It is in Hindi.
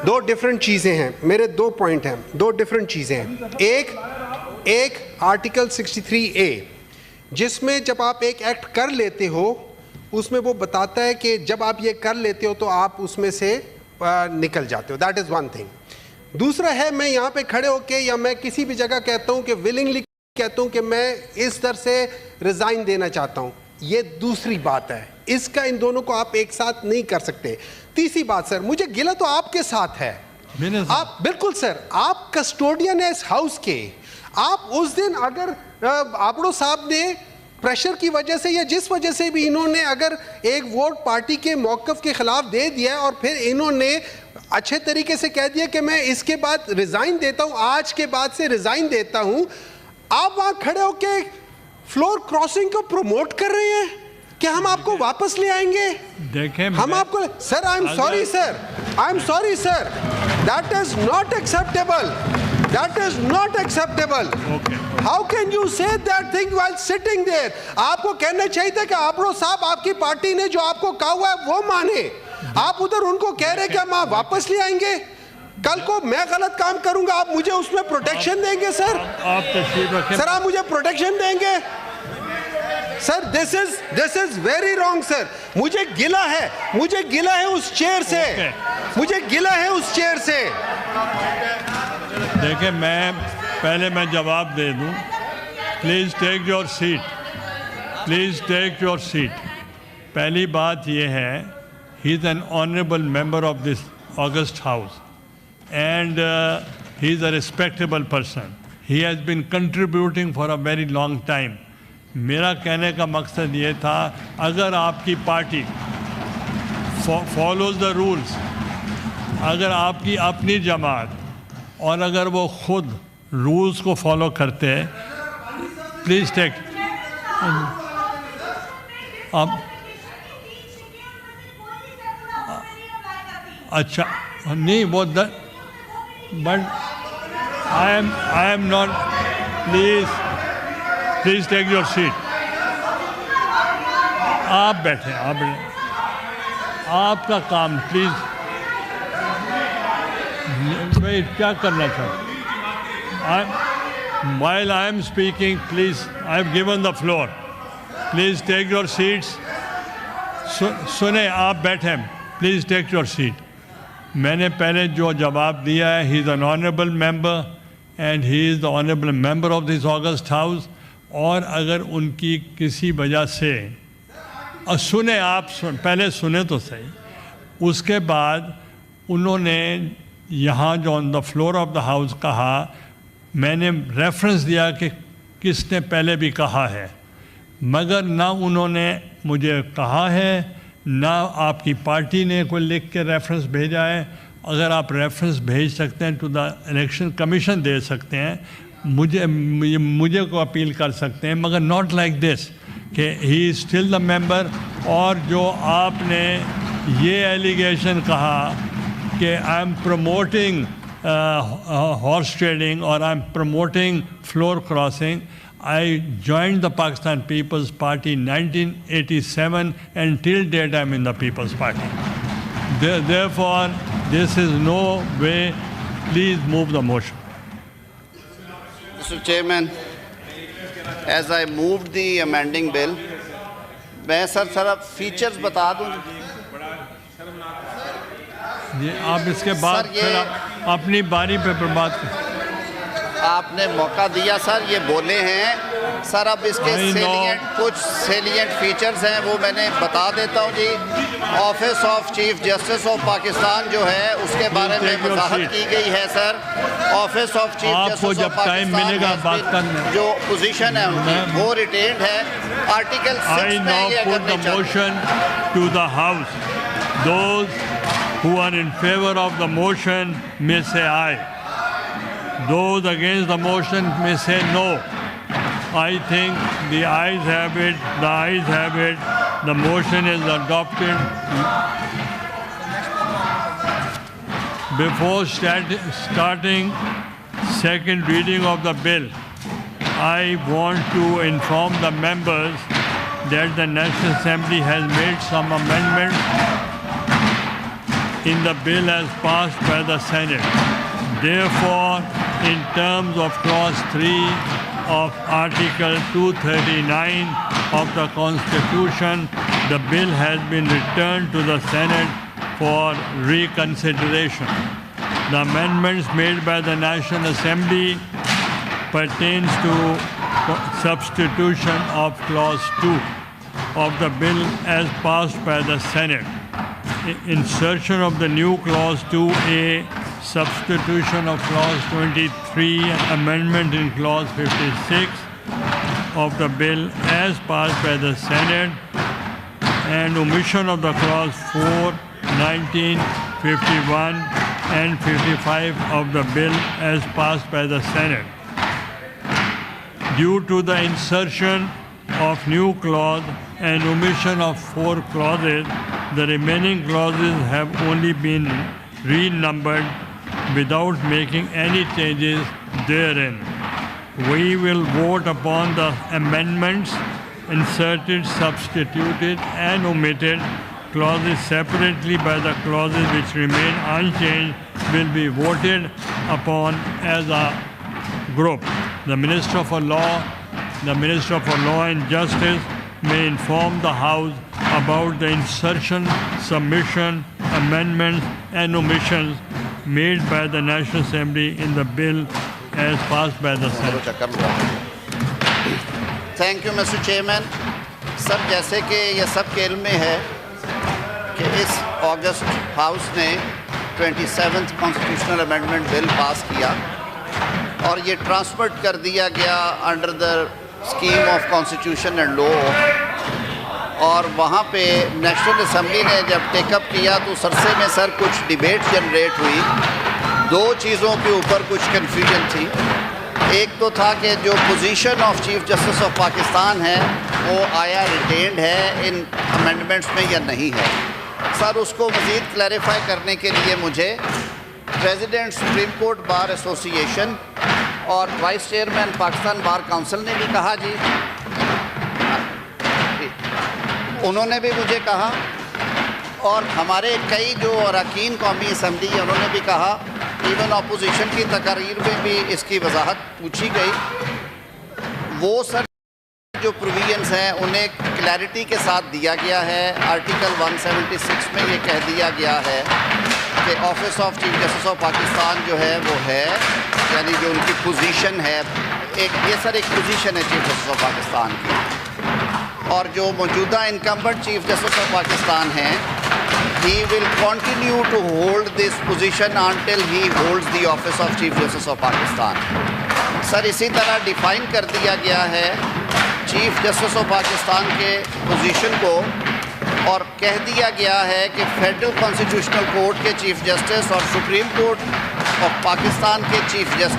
दो डिफरेंट चीज़ें हैं, मेरे 2 पॉइंट हैं, 2 डिफरेंट चीज़ें हैं। एक आर्टिकल 63A जिसमें जब आप एक एक्ट कर लेते हो उसमें वो बताता है कि जब आप ये कर लेते हो तो आप उसमें से निकल जाते हो। That is one thing. दूसरा है, मैं यहाँ पे खड़े होके या मैं किसी भी जगह कहता हूँ कि विलिंगली कहता हूँ कि मैं इस दर से रिज़ाइन देना चाहता हूँ, ये दूसरी बात है। इसका इन दोनों को आप एक साथ नहीं कर सकते। तीसरी बात सर, मुझे गिला तो आपके साथ है। आप बिल्कुल सर, आप कस्टोडियन है इस हाउस के। आप उस दिन अगर आपड़ो साहब ने प्रेशर की वजह से या जिस वजह से भी इन्होंने अगर एक वोट पार्टी के मौक़िफ़ के खिलाफ दे दिया और फिर इन्होंने अच्छे तरीके से कह दिया कि मैं इसके बाद रिज़ाइन देता हूँ, आज के बाद से रिज़ाइन देता हूँ, आप वहाँ खड़े होके फ्लोर क्रॉसिंग को प्रमोट कर रहे हैं। क्या हम आपको वापस ले आएंगे? देखें, हम आपको sir, I am sorry sir, I am sorry sir, that is not acceptable, that is not acceptable. How can you say that thing while sitting there? आपको कहना चाहिए था कि आपरो साहब, आपकी पार्टी ने जो आपको कहा हुआ है वो माने। आप उधर उनको कह रहे कि हम वापस ले आएंगे। कल को मैं गलत काम करूंगा, आप मुझे उसमें प्रोटेक्शन देंगे सर? आप तशरीफ रखें सर, आप मुझे प्रोटेक्शन देंगे? Sir, this is very wrong sir. मुझे गिला है, मुझे गिला है उस चेयर से, मुझे गिला है उस चेयर से। देखिए, मैं जवाब दे दूं। Please take your seat, please take your seat. पहली बात यह है, he is an honourable member of this august house and he is a respectable person. He has been contributing for a very long time. मेरा कहने का मकसद ये था, अगर आपकी पार्टी follows the rules, अगर आपकी अपनी जमात और अगर वो खुद रूल्स को फॉलो करते हैं, प्लीज़ टेक। अब अच्छा नहीं, वो but I am not. Please take your seat. आप बैठे, आपका काम, प्लीज। मैं क्या करना चाहता? While I am speaking, please, I have given the floor. Please take your seats. सुने, आप बैठे, प्लीज टेक योर सीट। मैंने पहले जो जवाब दिया है, he is an honourable member and he is the honourable member of this august house. और अगर उनकी किसी वजह से सुने, आप पहले सुने तो सही, उसके बाद उन्होंने यहाँ जो on the floor of the house कहा, मैंने रेफरेंस दिया कि किसने पहले भी कहा है, मगर ना उन्होंने मुझे कहा है ना आपकी पार्टी ने कोई लिख के रेफरेंस भेजा है। अगर आप रेफरेंस भेज सकते हैं टू द इलेक्शन कमीशन दे सकते हैं, मुझे को अपील कर सकते हैं, मगर नॉट लाइक दिस कि he is still the member. और जो आपने ये एलिगेशन कहा कि I am promoting horse trading और I am promoting floor crossing, I joined the Pakistan People's Party in 1987 and till date I'm in the People's Party. Therefore, this is no way. Please move the motion. Mr. Chairman, as I moved the amending bill, मैं सर फीचर्स बता दूं। ये आप इसके बाद फिर अपनी बारी पे बात कर। आपने मौका दिया सर, ये बोले हैं सर। अब इसके कुछ सेलिएंट फीचर्स हैं, वो मैंने बता देता हूँ जी। Office of chief justice of Pakistan जो है उसके बारे में वजाहत की गई है sir. Office of chief justice of Pakistan जो पोजीशन है उनकी, वो रिटेन्ड है। आर्टिकल 6 में ये करने चाहिए। To the house, those who are in favor of the motion may say aye. Those against the motion may say no. I think the ayes have it, the ayes have it, the motion is adopted. Before starting second reading of the bill, I want to inform the members that the National Assembly has made some amendments in the bill as passed by the Senate. Therefore, in terms of Clause 3 of Article 239 of the Constitution, the bill has been returned to the Senate for reconsideration. The amendments made by the National Assembly pertains to substitution of Clause 2 of the bill as passed by the Senate. Insertion of the new Clause 2A, substitution of Clause 23, amendment in Clause 56 of the bill as passed by the Senate, and omission of the Clause 4, 19, 51, and 55 of the bill as passed by the Senate. Due to the insertion of new clause and omission of 4 clauses, the remaining clauses have only been renumbered without making any changes therein. We will vote upon the amendments inserted, substituted, and omitted clauses separately, by the clauses which remain unchanged will be voted upon as a group. The Minister for Law and Justice may inform the House about the insertion, submission, amendments, and omissions made by the National Assembly in the bill as passed by the Senate. Thank you, Mr. Chairman. Sir, जैसे कि ये सब के इल्म में है कि इस अगस्त हाउस ने 27th constitutional amendment bill pass किया और ये ट्रांसफर कर दिया गया under the scheme of constitution and law, और वहाँ पे नेशनल असेंबली ने जब टेकअप किया तो सरसे में सर कुछ डिबेट जनरेट हुई। 2 चीज़ों के ऊपर कुछ कन्फ्यूजन थी। एक तो था कि जो position of chief justice of Pakistan है वो आया रिटेन्ड है इन अमेंडमेंट्स में या नहीं है। सर, उसको मज़ीद क्लैरिफाई करने के लिए मुझे president supreme court bar association और vice chairman Pakistan bar council ने भी कहा जी, उन्होंने भी मुझे कहा, और हमारे कई जो अरकान कौमी असम्बली है उन्होंने भी कहा, इवन अपोजिशन की तकारीर में भी इसकी वजाहत पूछी गई। वो सर जो प्रोविजंस हैं उन्हें क्लैरिटी के साथ दिया गया है। आर्टिकल 176 में ये कह दिया गया है कि office of chief justice of Pakistan जो है वो है, यानी जो उनकी पोजीशन है, ये सर एक पोजीशन है चीफ जस्टिस ऑफ पाकिस्तान की, और जो मौजूदा incumbent chief justice of Pakistan हैं, he will continue to hold this position until he holds the office of Chief Justice of Pakistan. Sir, इसी तरह डिफ़ाइन कर दिया गया है चीफ जस्टिस ऑफ पाकिस्तान के पोजीशन को, और कह दिया गया है कि फेडरल कॉन्स्टिट्यूशनल कोर्ट के चीफ जस्टिस और सुप्रीम कोर्ट ऑफ पाकिस्तान के चीफ जस्टिस